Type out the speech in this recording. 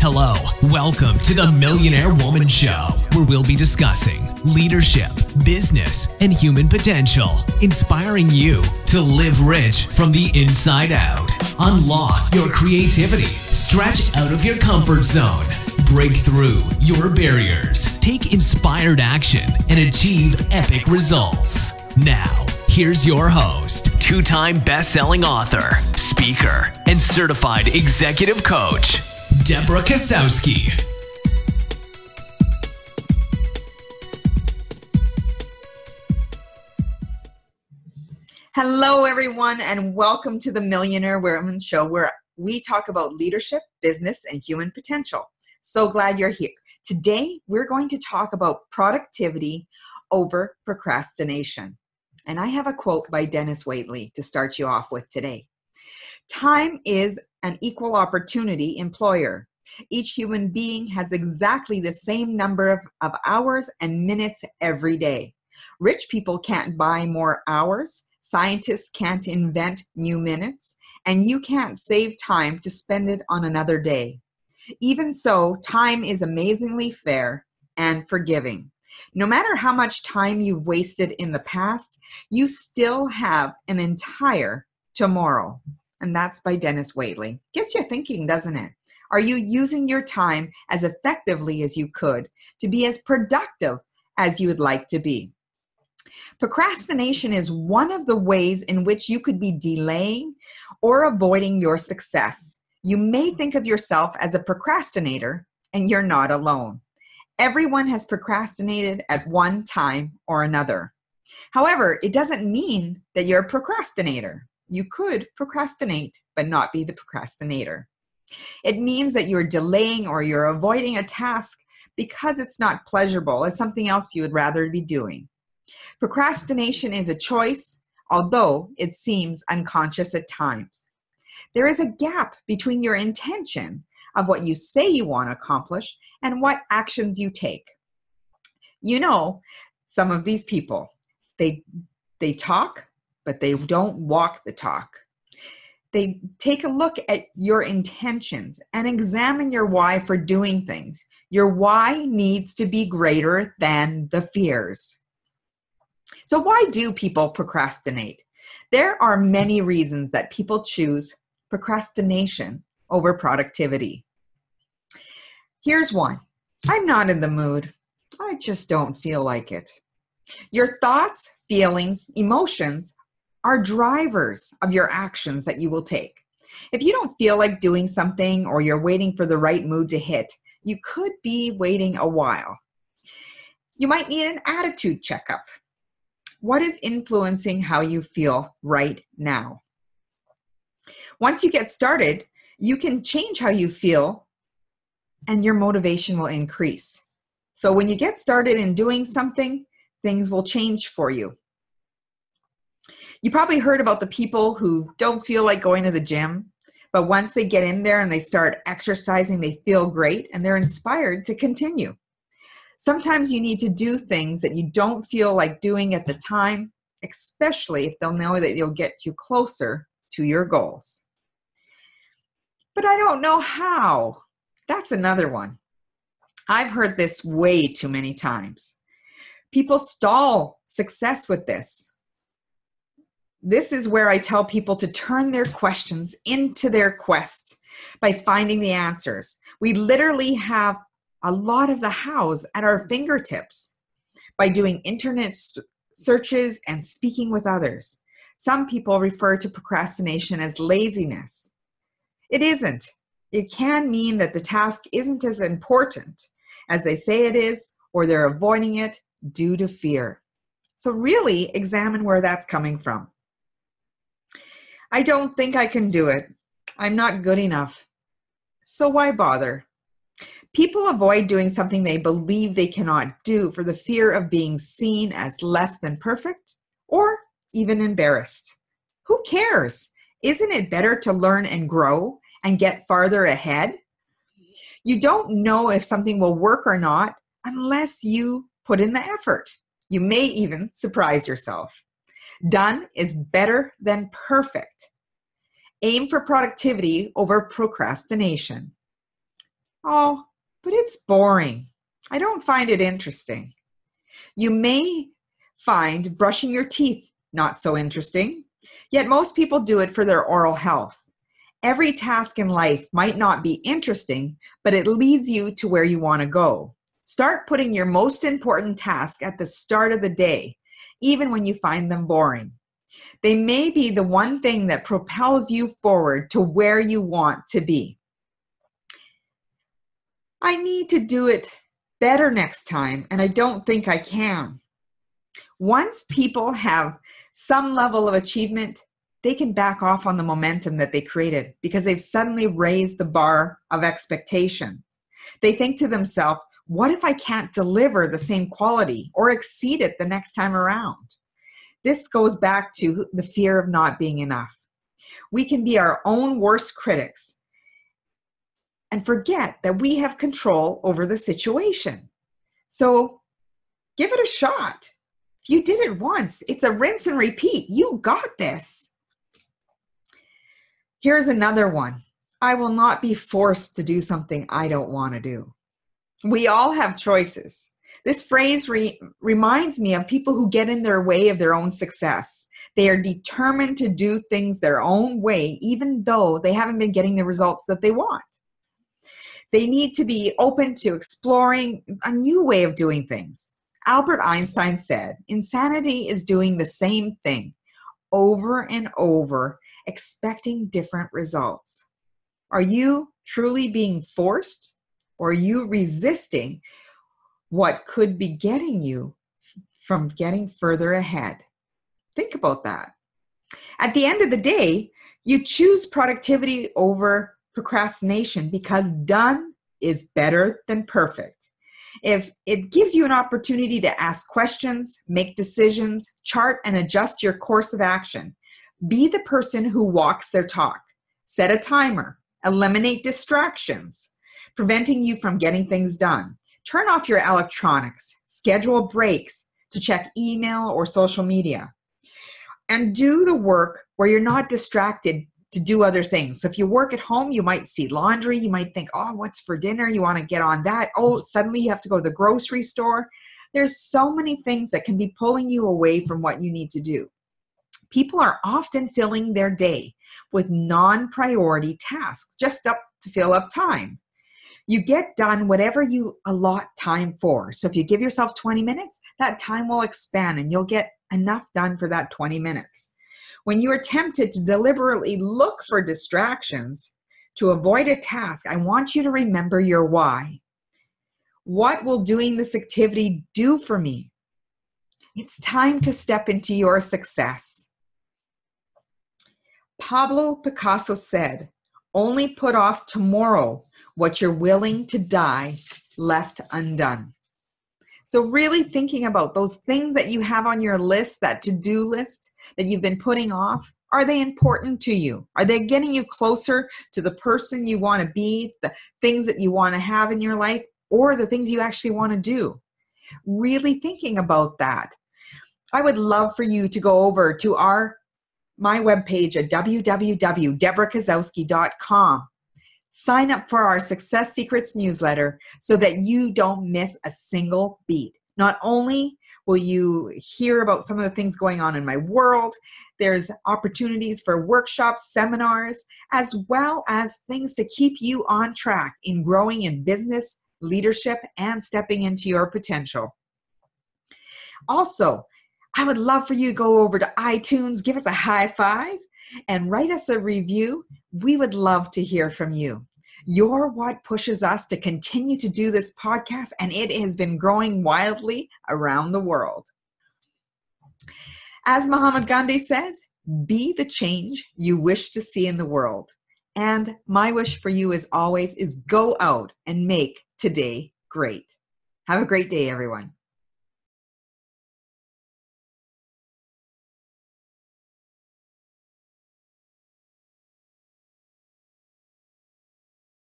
Hello, welcome to the Millionaire Woman Show, where we'll be discussing leadership, business, and human potential, inspiring you to live rich from the inside out. Unlock your creativity, stretch out of your comfort zone, break through your barriers, take inspired action, and achieve epic results. Now, here's your host, two-time best-selling author, speaker, and certified executive coach, Debra Kasowski. Hello, everyone, and welcome to the Millionaire Woman Show, where we talk about leadership, business, and human potential. So glad you're here. Today, we're going to talk about productivity over procrastination. And I have a quote by Dennis Waitley to start you off with today. Time is an equal opportunity employer. Each human being has exactly the same number of hours and minutes every day. Rich people can't buy more hours. Scientists can't invent new minutes. And you can't save time to spend it on another day. Even so, time is amazingly fair and forgiving. No matter how much time you've wasted in the past, you still have an entire tomorrow. And that's by Dennis Waitley. Gets you thinking, doesn't it? Are you using your time as effectively as you could to be as productive as you would like to be? Procrastination is one of the ways in which you could be delaying or avoiding your success. You may think of yourself as a procrastinator, and you're not alone. Everyone has procrastinated at one time or another. However, it doesn't mean that you're a procrastinator. You could procrastinate, but not be the procrastinator. It means that you're delaying or you're avoiding a task because it's not pleasurable. It's something else you would rather be doing. Procrastination is a choice, although it seems unconscious at times. There is a gap between your intention of what you say you want to accomplish and what actions you take. You know, some of these people, they talk, but they don't walk the talk. They take a look at your intentions and examine your why for doing things. Your why needs to be greater than the fears. So why do people procrastinate? There are many reasons that people choose procrastination over productivity. Here's one. I'm not in the mood. I just don't feel like it. Your thoughts, feelings, emotions are drivers of your actions that you will take. If you don't feel like doing something or you're waiting for the right mood to hit, you could be waiting a while. You might need an attitude checkup. What is influencing how you feel right now? Once you get started, you can change how you feel and your motivation will increase. So when you get started in doing something, things will change for you. You probably heard about the people who don't feel like going to the gym, but once they get in there and they start exercising, they feel great and they're inspired to continue. Sometimes you need to do things that you don't feel like doing at the time, especially if they'll know that you'll get you closer to your goals. But I don't know how. That's another one. I've heard this way too many times. People stall success with this. This is where I tell people to turn their questions into their quest by finding the answers. We literally have a lot of the hows at our fingertips by doing internet searches and speaking with others. Some people refer to procrastination as laziness. It isn't. It can mean that the task isn't as important as they say it is, or they're avoiding it due to fear. So really examine where that's coming from. I don't think I can do it. I'm not good enough. So why bother? People avoid doing something they believe they cannot do for the fear of being seen as less than perfect or even embarrassed. Who cares? Isn't it better to learn and grow and get farther ahead? You don't know if something will work or not unless you put in the effort. You may even surprise yourself. Done is better than perfect. Aim for productivity over procrastination. "Oh, but it's boring. I don't find it interesting." You may find brushing your teeth not so interesting, yet most people do it for their oral health. Every task in life might not be interesting, but it leads you to where you want to go. Start putting your most important task at the start of the day, even when you find them boring. They may be the one thing that propels you forward to where you want to be. "I need to do it better next time, and I don't think I can." Once people have some level of achievement, they can back off on the momentum that they created because they've suddenly raised the bar of expectations. They think to themselves, what if I can't deliver the same quality or exceed it the next time around? This goes back to the fear of not being enough. We can be our own worst critics and forget that we have control over the situation. So give it a shot. If you did it once, it's a rinse and repeat. You got this. Here's another one. "I will not be forced to do something I don't want to do." We all have choices. This phrase reminds me of people who get in their way of their own success. They are determined to do things their own way, even though they haven't been getting the results that they want. They need to be open to exploring a new way of doing things. Albert Einstein said, "Insanity is doing the same thing over and over, expecting different results." Are you truly being forced, or are you resisting what could be getting you from getting further ahead? Think about that. At the end of the day, you choose productivity over procrastination because done is better than perfect. If it gives you an opportunity to ask questions, make decisions, chart and adjust your course of action, be the person who walks their talk. Set a timer. Eliminate distractions, preventing you from getting things done. Turn off your electronics. Schedule breaks to check email or social media. And do the work where you're not distracted to do other things. So if you work at home, you might see laundry. You might think, "Oh, what's for dinner?" You want to get on that. Oh, suddenly you have to go to the grocery store. There's so many things that can be pulling you away from what you need to do. People are often filling their day with non-priority tasks just up to fill up time. You get done whatever you allot time for. So if you give yourself 20 minutes, that time will expand and you'll get enough done for that 20 minutes. When you are tempted to deliberately look for distractions to avoid a task, I want you to remember your why. What will doing this activity do for me? It's time to step into your success. Pablo Picasso said, "Only put off tomorrow what you're willing to die left undone." So really thinking about those things that you have on your list, that to-do list that you've been putting off, are they important to you? Are they getting you closer to the person you want to be, the things that you want to have in your life, or the things you actually want to do? Really thinking about that. I would love for you to go over to my webpage at www.debrakasowski.com. Sign up for our Success Secrets newsletter so that you don't miss a single beat. Not only will you hear about some of the things going on in my world, there's opportunities for workshops, seminars, as well as things to keep you on track in growing in business, leadership, and stepping into your potential. Also, I would love for you to go over to iTunes, give us a high five, and write us a review. We would love to hear from you. You're what pushes us to continue to do this podcast, and it has been growing wildly around the world. As Mahatma Gandhi said, be the change you wish to see in the world. And my wish for you, as always, is go out and make today great. Have a great day, everyone.